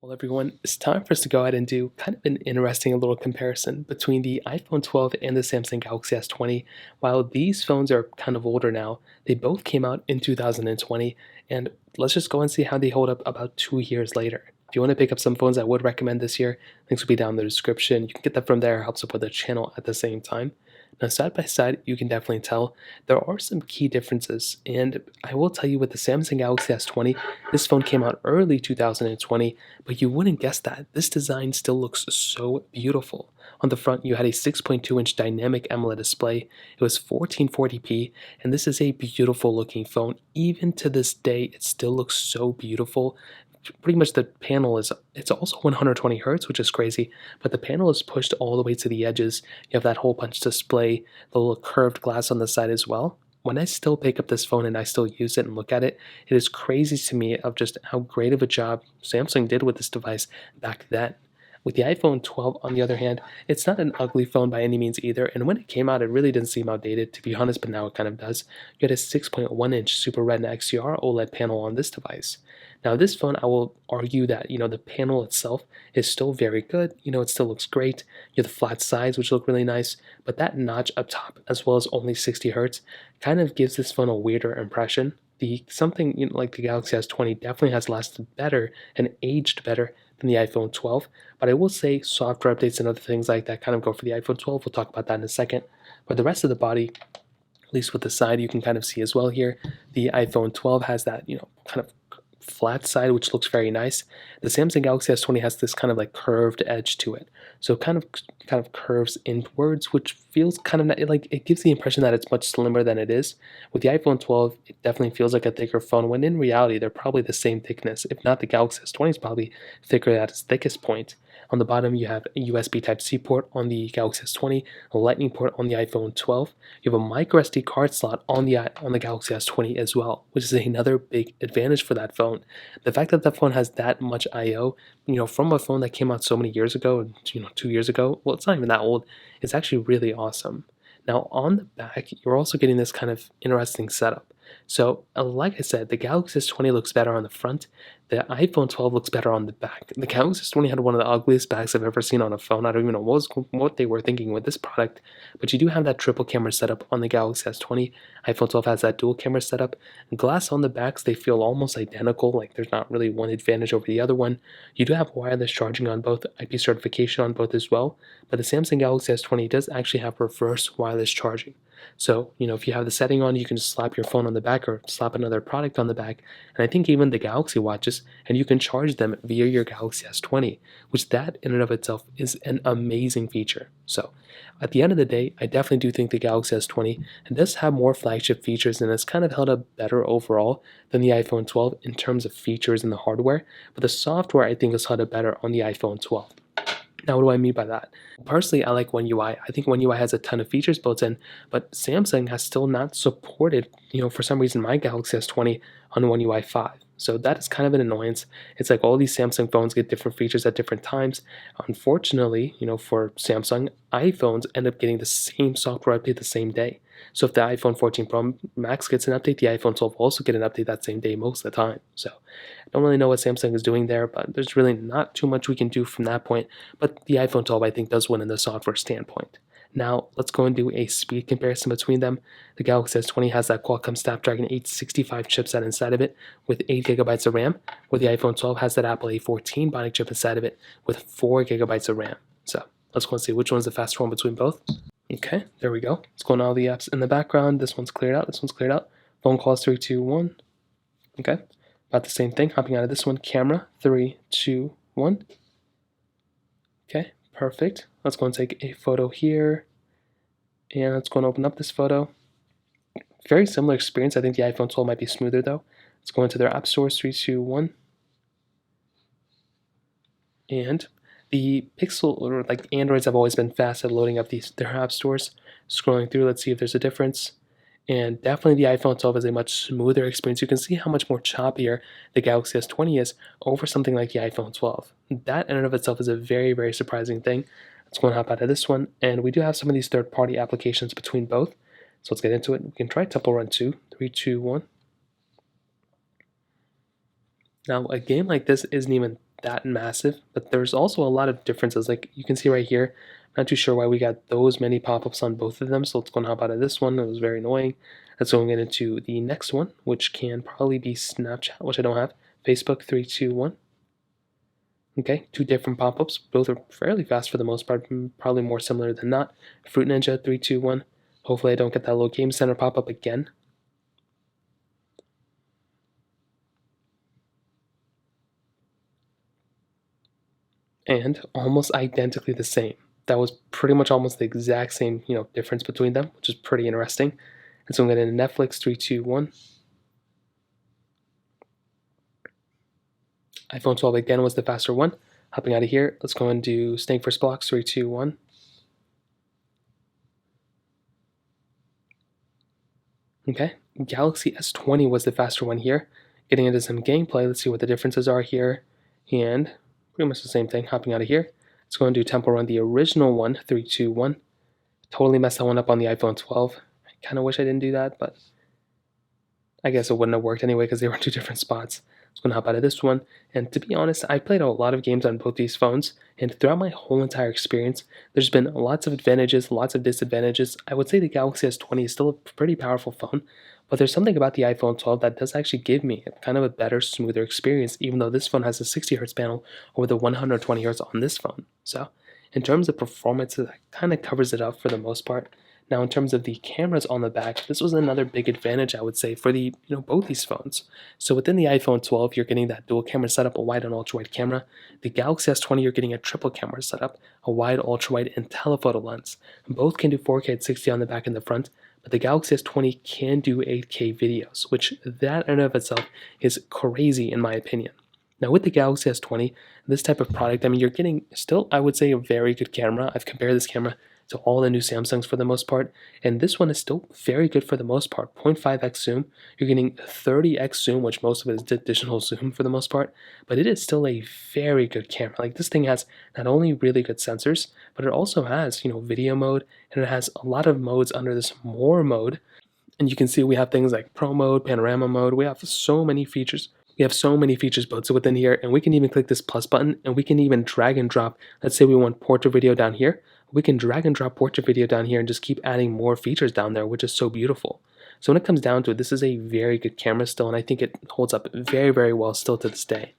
Well, everyone, it's time for us to go ahead and do kind of an interesting little comparison between the iPhone 12 and the Samsung Galaxy S20. While these phones are kind of older now, they both came out in 2020, and let's just go and see how they hold up about 2 years later. If you want to pick up some phones I would recommend this year, links will be down in the description. You can get that from there, helps support the channel at the same time. Now, side by side, you can definitely tell there are some key differences. And I will tell you with the Samsung Galaxy S20, this phone came out early 2020, but you wouldn't guess that. This design still looks so beautiful. On the front, you had a 6.2-inch dynamic AMOLED display. It was 1440p, and this is a beautiful looking phone. Even to this day, it still looks so beautiful. Pretty much the panel it's also 120 hertz, which is crazy, but the panel is pushed all the way to the edges. You have that hole punch display, the little curved glass on the side as well. When I still pick up this phone and I still use it and look at it, it is crazy to me of just how great of a job Samsung did with this device back then. With the iPhone 12, on the other hand, it's not an ugly phone by any means either, and when it came out, it really didn't seem outdated, to be honest, but now it kind of does. You had a 6.1-inch Super Retina XDR OLED panel on this device. Now, this phone, I will argue that, the panel itself is still very good. It still looks great. You have the flat sides, which look really nice, but that notch up top, as well as only 60 hertz, kind of gives this phone a weirder impression. Something like the Galaxy S20 definitely has lasted better and aged better than the iPhone 12, but I will say software updates and other things like that kind of go for the iPhone 12. We'll talk about that in a second. But the rest of the body, at least with the side, you can kind of see as well here. The iPhone 12 has that, kind of flat side, which looks very nice. The Samsung Galaxy S20 has this kind of like curved edge to it, so it kind of curves inwards, which feels kind of like it gives the impression that it's much slimmer than it is. With the iPhone 12, it definitely feels like a thicker phone, when in reality they're probably the same thickness. If not, the Galaxy S20 is probably thicker at its thickest point. On the bottom, you have a USB Type-C port on the Galaxy S20, a Lightning port on the iPhone 12. You have a micro SD card slot on the Galaxy S20 as well, which is another big advantage for that phone. The fact that that phone has that much I/O, from a phone that came out so many years ago, 2 years ago, well, it's not even that old. It's actually really awesome. Now, on the back, you're also getting this kind of interesting setup. So, like I said, the Galaxy S20 looks better on the front. The iPhone 12 looks better on the back. The Galaxy S20 had one of the ugliest backs I've ever seen on a phone. I don't even know what they were thinking with this product, but you do have that triple camera setup on the Galaxy S20. iPhone 12 has that dual camera setup. Glass on the backs, they feel almost identical, like there's not really one advantage over the other one. You do have wireless charging on both, IP certification on both as well, but the Samsung Galaxy S20 does actually have reverse wireless charging. So, if you have the setting on, you can just slap your phone on the back or slap another product on the back. And I think even the Galaxy watches, and you can charge them via your Galaxy S20, which that in and of itself is an amazing feature. So, at the end of the day, I definitely do think the Galaxy S20 does have more flagship features, and it's kind of held up better overall than the iPhone 12 in terms of features and the hardware. But the software, I think, is held up better on the iPhone 12. Now, what do I mean by that? Personally, I like One UI. I think One UI has a ton of features built in, but Samsung has still not supported, for some reason, my Galaxy S20 on One UI 5. So that is kind of an annoyance. It's like all these Samsung phones get different features at different times. Unfortunately, for Samsung, iPhones end up getting the same software update the same day. So if the iPhone 14 Pro Max gets an update, the iPhone 12 will also get an update that same day most of the time. So I don't really know what Samsung is doing there, but there's really not too much we can do from that point. But the iPhone 12, I think, does win in the software standpoint. Now, let's go and do a speed comparison between them. The Galaxy S20 has that Qualcomm Snapdragon 865 chipset inside of it with 8 gigabytes of RAM, where the iPhone 12 has that Apple A14 Bionic chip inside of it with 4 gigabytes of RAM. So let's go and see which one's the faster one between both. Okay, there we go. Let's go on all the apps in the background. This one's cleared out. This one's cleared out. Phone calls 3, 2, 1. Okay, about the same thing. Hopping out of this one. Camera 3, 2, 1. Okay, perfect. Let's go and take a photo here. And let's go and open up this photo. Very similar experience. I think the iPhone 12 might be smoother though. Let's go into their app stores. 3, 2, 1. And the Pixel, or like Androids, have always been fast at loading up their app stores. Scrolling through, let's see if there's a difference. And definitely the iPhone 12 is a much smoother experience. You can see how much more choppier the Galaxy S20 is over something like the iPhone 12. That in and of itself is a very, very surprising thing. Let's go and hop out of this one. And we do have some of these third-party applications between both. So let's get into it. We can try Temple Run 2. 3, 2, 1. Now, a game like this isn't even that massive, but there's also a lot of differences. Like you can see right here, not too sure why we got those many pop-ups on both of them. So let's go and hop out of this one. It was very annoying. Let's go and get into the next one, which can probably be Snapchat, which I don't have. Facebook 3, 2, 1. Okay, two different pop-ups. Both are fairly fast for the most part, probably more similar than not. Fruit Ninja 3, 2, 1. Hopefully I don't get that little Game Center pop-up again. And almost identically the same. That was pretty much almost the exact same, difference between them, which is pretty interesting. And so I'm going to Netflix 3, 2, 1. iPhone 12 again was the faster one. Hopping out of here, let's go and do Snake First Blocks 3, 2, 1. Okay, Galaxy S20 was the faster one here. Getting into some gameplay, let's see what the differences are here. And pretty much the same thing, hopping out of here. Let's go and do Temple Run, the original one, 3, 2, 1. Totally messed that one up on the iPhone 12. I kind of wish I didn't do that, but I guess it wouldn't have worked anyway because they were in two different spots. So I'm going to hop out of this one. And to be honest, I played a lot of games on both these phones. And throughout my whole entire experience, there's been lots of advantages, lots of disadvantages. I would say the Galaxy S20 is still a pretty powerful phone. But there's something about the iPhone 12 that does actually give me kind of a better, smoother experience, even though this phone has a 60 hertz panel over the 120 hertz on this phone. So in terms of performance, it kind of covers it up for the most part. Now, in terms of the cameras on the back, this was another big advantage, I would say, for both these phones. So within the iPhone 12, you're getting that dual camera setup, a wide and ultra wide camera. The Galaxy S20, you're getting a triple camera setup, a wide, ultra wide, and telephoto lens. Both can do 4K at 60 on the back and the front, but the Galaxy S20 can do 8K videos, which that in and of itself is crazy in my opinion. Now with the Galaxy S20, this type of product, I mean, you're getting still, I would say, a very good camera. I've compared this camera to all the new Samsungs for the most part, and this one is still very good for the most part. 0.5x zoom, you're getting 30x zoom, which most of it is additional zoom for the most part, but it is still a very good camera. Like this thing has not only really good sensors, but it also has, video mode, and it has a lot of modes under this more mode. And you can see we have things like Pro mode, Panorama mode. We have so many features. We have so many features built within here, and we can even click this plus button, and we can even drag and drop. Let's say we want portrait video down here. We can drag and drop portrait video down here and just keep adding more features down there, which is so beautiful. So when it comes down to it, this is a very good camera still, and I think it holds up very, very well still to this day.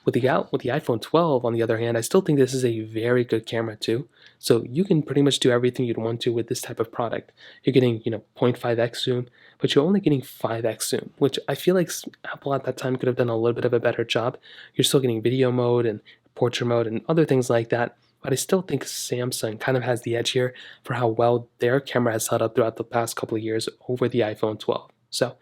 With the iPhone 12, on the other hand, I still think this is a very good camera too. So you can pretty much do everything you'd want to with this type of product. You're getting, 0.5x zoom, but you're only getting 5x zoom, which I feel like Apple at that time could have done a little bit of a better job. You're still getting video mode and portrait mode and other things like that. But I still think Samsung kind of has the edge here for how well their camera has held up throughout the past couple of years over the iPhone 12. So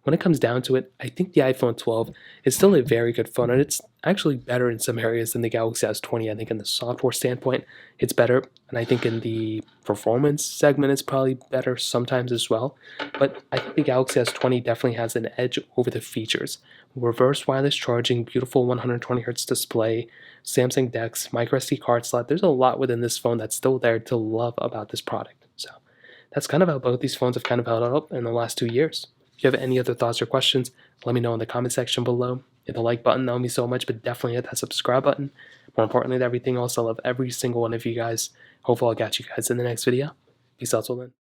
when it comes down to it, I think the iPhone 12 is still a very good phone, and it's actually better in some areas than the Galaxy S20. I think in the software standpoint, it's better, and I think in the performance segment, it's probably better sometimes as well. But I think the Galaxy S20 definitely has an edge over the features. Reverse wireless charging, beautiful 120 hertz display, Samsung DeX, micro SD card slot. There's a lot within this phone that's still there to love about this product. So that's kind of how both these phones have kind of held up in the last 2 years. If you have any other thoughts or questions, let me know in the comment section below. Hit the like button, that would mean so much, but definitely hit that subscribe button. More importantly than everything else, I love every single one of you guys. Hopefully I'll catch you guys in the next video. Peace out till then.